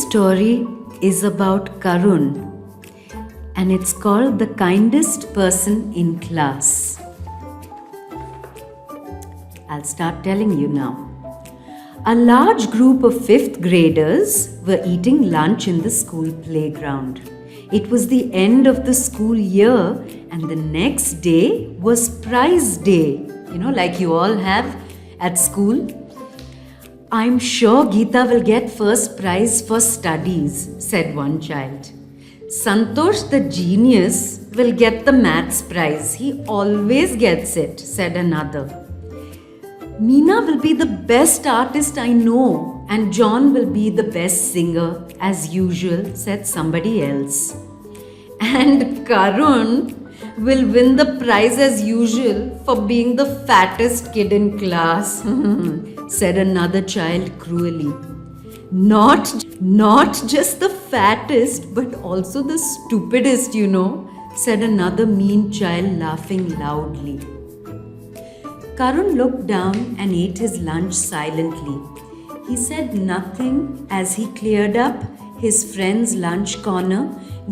story is about Karun, and it's called The Kindest Person in Class. I'll start telling you now. A large group of 5th graders were eating lunch in the school playground. It was the end of the school year, and the next day was prize day. Like you all have at school. "I'm sure Geeta will get first prize for studies," said one child. "Santosh the genius will get the maths prize. He always gets it," said another. "Meena will be the best artist I know, and John will be the best singer as usual," said somebody else. "And Karun will win the prize as usual for being the fattest kid in class," said another child cruelly. Not just the fattest, but also the stupidest, said another mean child, laughing loudly. Karun looked down and ate his lunch silently. He said nothing as he cleared up his friend's lunch corner,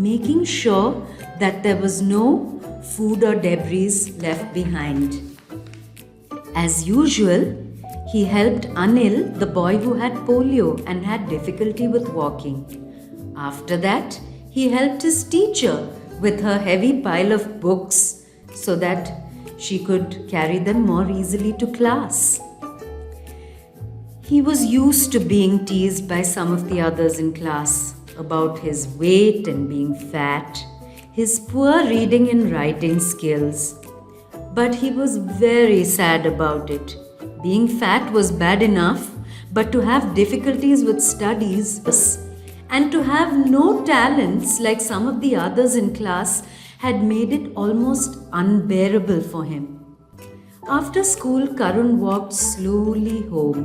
making sure that there was no food or debris left behind. As usual, he helped Anil, the boy who had polio and had difficulty with walking. After that, he helped his teacher with her heavy pile of books so that she could carry them more easily to class. He was used to being teased by some of the others in class about his weight and being fat, his poor reading and writing skills. But he was very sad about it. Being fat was bad enough, but to have difficulties with studies and to have no talents like some of the others in class had made it almost unbearable for him. After school, Karun walked slowly home,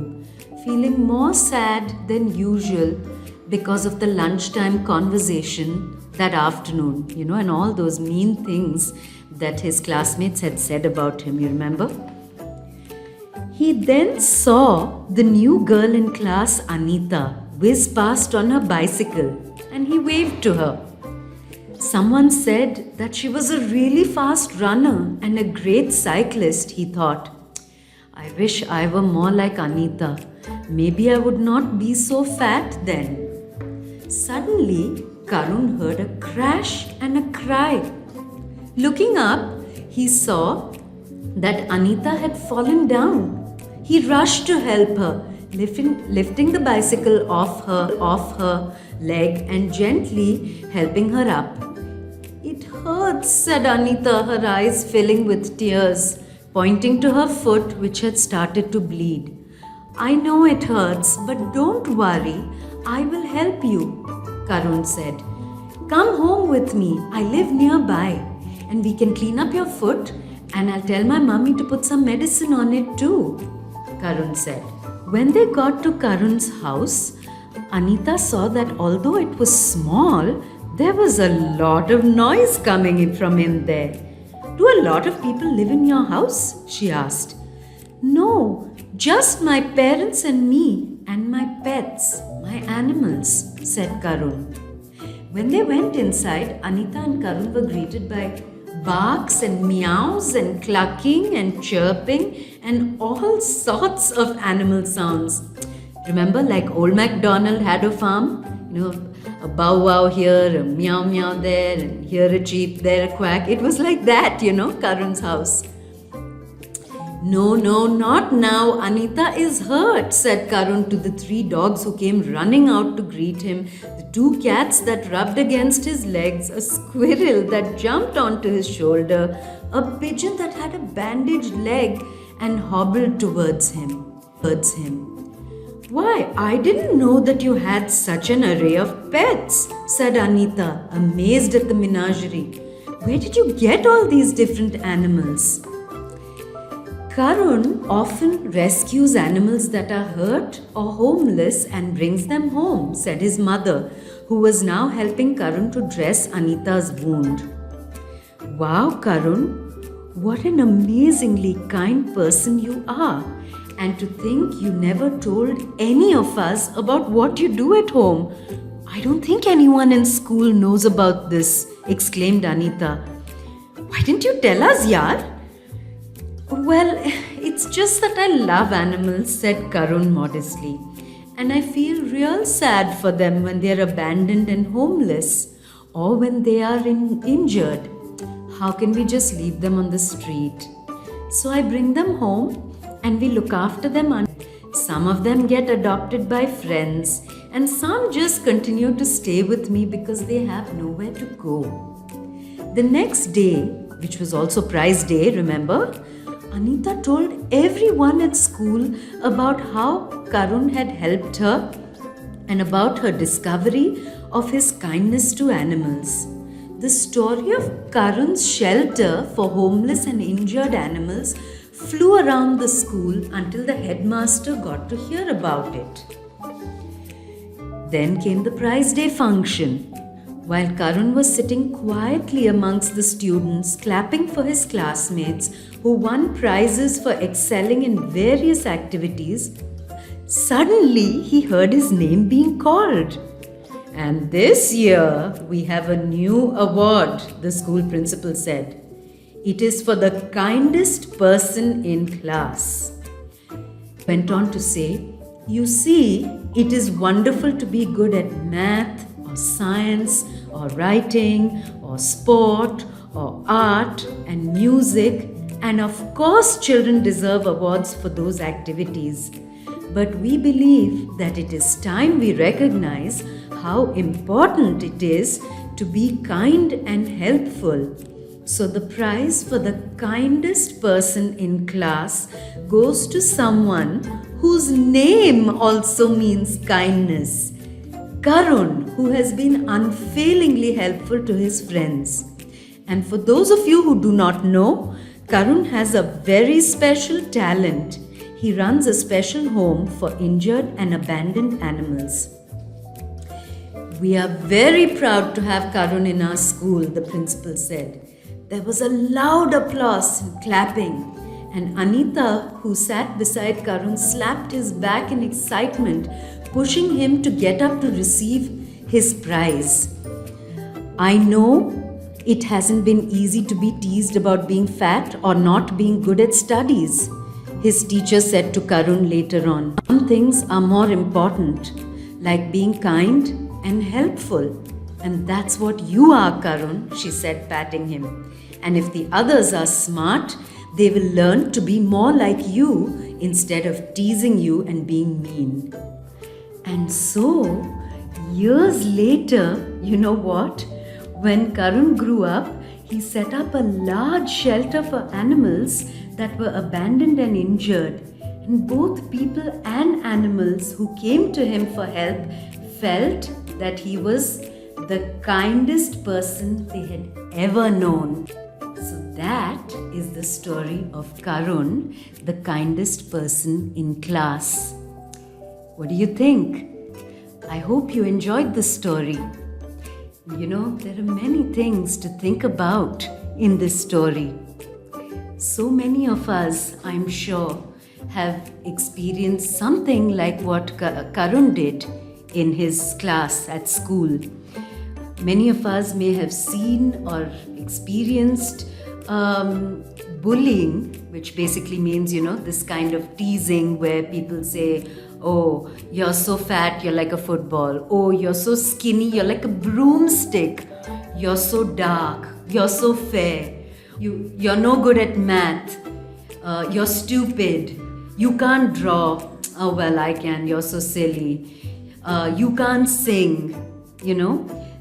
feeling more sad than usual because of the lunchtime conversation that afternoon, and all those mean things that his classmates had said about him, you remember? He then saw the new girl in class, Anita, whiz past on her bicycle, and he waved to her. Someone said that she was a really fast runner and a great cyclist, he thought. "I wish I were more like Anita. Maybe I would not be so fat then." Suddenly, Karun heard a crash and a cry. Looking up, he saw that Anita had fallen down. He rushed to help her, lifting the bicycle off her leg and gently helping her up. "It hurts," said Anita, her eyes filling with tears, pointing to her foot which had started to bleed. "I know it hurts, but don't worry. I will help you," Karun said. "Come home with me. I live nearby, and we can clean up your foot, and I'll tell my mummy to put some medicine on it too," Karun said. When they got to Karun's house, Anita saw that although it was small, there was a lot of noise coming in from in there. "Do a lot of people live in your house?" she asked. "No, just my parents and me and my pets, my animals," said Karun. When they went inside, Anita and Karun were greeted by barks and meows and clucking and chirping and all sorts of animal sounds. Remember, like old MacDonald had a farm? A bow wow here, a meow meow there, and here a cheep, there a quack. It was like that, Karun's house. No, not now. Anita is hurt," said Karun to the 3 dogs who came running out to greet him, the 2 cats that rubbed against his legs, a squirrel that jumped onto his shoulder, a pigeon that had a bandaged leg and hobbled towards him. "Why, I didn't know that you had such an array of pets," said Anita, amazed at the menagerie. "Where did you get all these different animals?" Karun often rescues animals that are hurt or homeless and brings them home, said his mother, who was now helping Karun to dress Anita's wound. "Wow, Karun, what an amazingly kind person you are. And to think you never told any of us about what you do at home. I don't think anyone in school knows about this, exclaimed Anita. Why didn't you tell us, yaar? Well, it's just that I love animals, said Karun modestly. And I feel real sad for them when they are abandoned and homeless or when they are injured. How can we just leave them on the street? So I bring them home and we look after them. Some of them get adopted by friends and some just continue to stay with me because they have nowhere to go. The next day, which was also prize day, remember? Anita told everyone at school about how Karun had helped her and about her discovery of his kindness to animals. The story of Karun's shelter for homeless and injured animals flew around the school until the headmaster got to hear about it. Then came the prize day function. While Karun was sitting quietly amongst the students, clapping for his classmates who won prizes for excelling in various activities, suddenly he heard his name being called. And this year we have a new award, the school principal said. It is for the kindest person in class. Went on to say, you see, it is wonderful to be good at math or science or writing or sport or art and music, and of course children deserve awards for those activities. But we believe that it is time we recognize how important it is to be kind and helpful. So the prize for the kindest person in class goes to someone whose name also means kindness. Karun, who has been unfailingly helpful to his friends. And for those of you who do not know, Karun has a very special talent. He runs a special home for injured and abandoned animals. We are very proud to have Karun in our school, the principal said. There was a loud applause and clapping, and Anita, who sat beside Karun, slapped his back in excitement, pushing him to get up to receive his prize. I know it hasn't been easy to be teased about being fat or not being good at studies, his teacher said to Karun later on. Some things are more important, like being kind and helpful. And that's what you are, Karun, she said, patting him. And if the others are smart, they will learn to be more like you instead of teasing you and being mean. And so, years later, you know what? When Karun grew up, he set up a large shelter for animals that were abandoned and injured. And both people and animals who came to him for help felt that he was the kindest person they had ever known. So that is the story of Karun, the kindest person in class. What do you think? I hope you enjoyed the story. You know, there are many things to think about in this story. So many of us, I'm sure, have experienced something like what Karun did in his class at school. Many of us may have seen or experienced bullying, which basically means, this kind of teasing where people say, oh, you're so fat, you're like a football. Oh, you're so skinny, you're like a broomstick. You're so dark, you're so fair. You're no good at math. You're stupid. You can't draw. Oh, well, I can. You're so silly. You can't sing,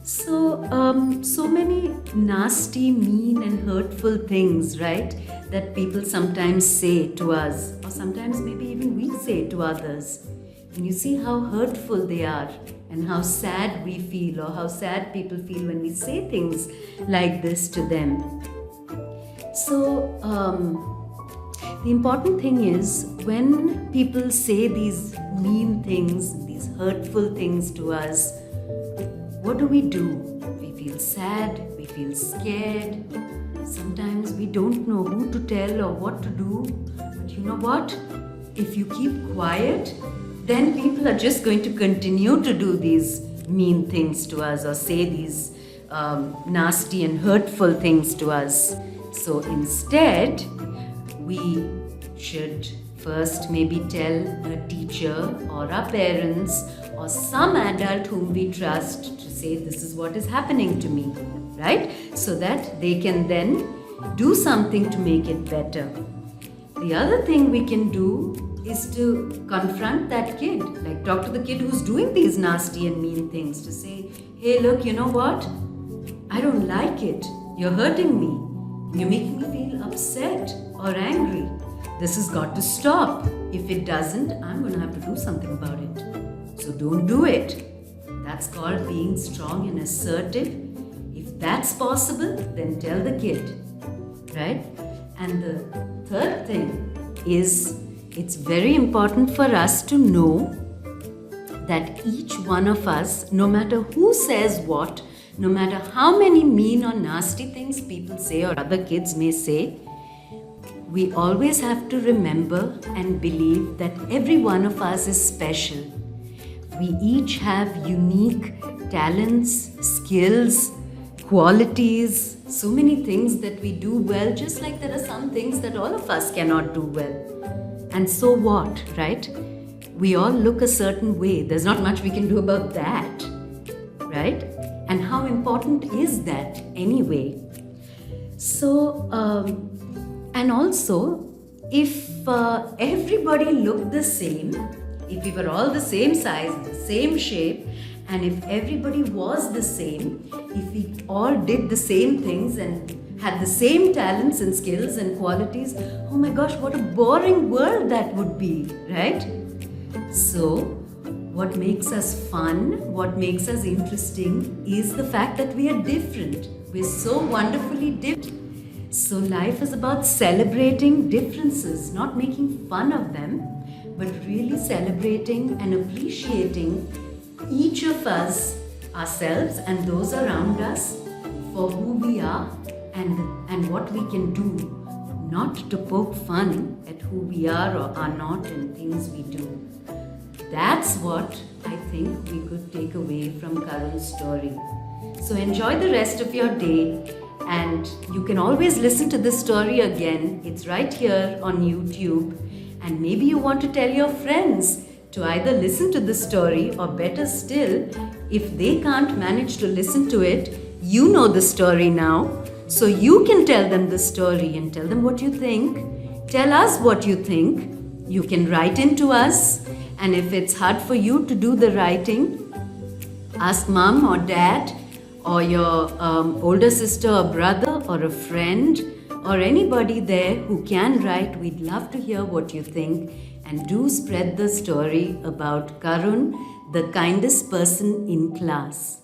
So many nasty, mean and hurtful things, right? That people sometimes say to us, or sometimes maybe even we say to others. And you see how hurtful they are and how sad we feel, or how sad people feel when we say things like this to them. So, the important thing is when people say these mean things, these hurtful things to us, what do? We feel sad, we feel scared. Sometimes we don't know who to tell or what to do. But you know what? If you keep quiet, then people are just going to continue to do these mean things to us or say these nasty and hurtful things to us. So instead, we should first maybe tell a teacher or our parents or some adult whom we trust to say, this is what is happening to me, right? So that they can then do something to make it better. The other thing we can do is to confront that kid, like talk to the kid who's doing these nasty and mean things, to say, hey, look, you know what? I don't like it. You're hurting me. You're making me feel upset or angry. This has got to stop. If it doesn't, I'm going to have to do something about it. So don't do it. That's called being strong and assertive. If that's possible, then tell the kid, right? And the third thing is, it's very important for us to know that each one of us, no matter who says what, no matter how many mean or nasty things people say or other kids may say, we always have to remember and believe that every one of us is special. We each have unique talents, skills, qualities, so many things that we do well, just like there are some things that all of us cannot do well. And so what, right? We all look a certain way. There's not much we can do about that, right? And how important is that anyway? So, and also, if everybody looked the same, if we were all the same size, the same shape, and if everybody was the same, if we all did the same things and had the same talents and skills and qualities, oh my gosh, what a boring world that would be, right? So, what makes us fun, what makes us interesting is the fact that we are different. We're so wonderfully different. So life is about celebrating differences, not making fun of them, but really celebrating and appreciating each of us, ourselves and those around us, for who we are and what we can do, not to poke fun at who we are or are not and things we do. That's what I think we could take away from Karun's story. So enjoy the rest of your day, and you can always listen to this story again. It's right here on YouTube, and maybe you want to tell your friends to either listen to the story, or better still, if they can't manage to listen to it, you know the story now, so you can tell them the story and tell them what you think. Tell us what you think. You can write into us, and if it's hard for you to do the writing, ask mom or dad or your older sister or brother or a friend or anybody there who can write. We'd love to hear what you think, and do spread the story about Karun, the kindest person in class.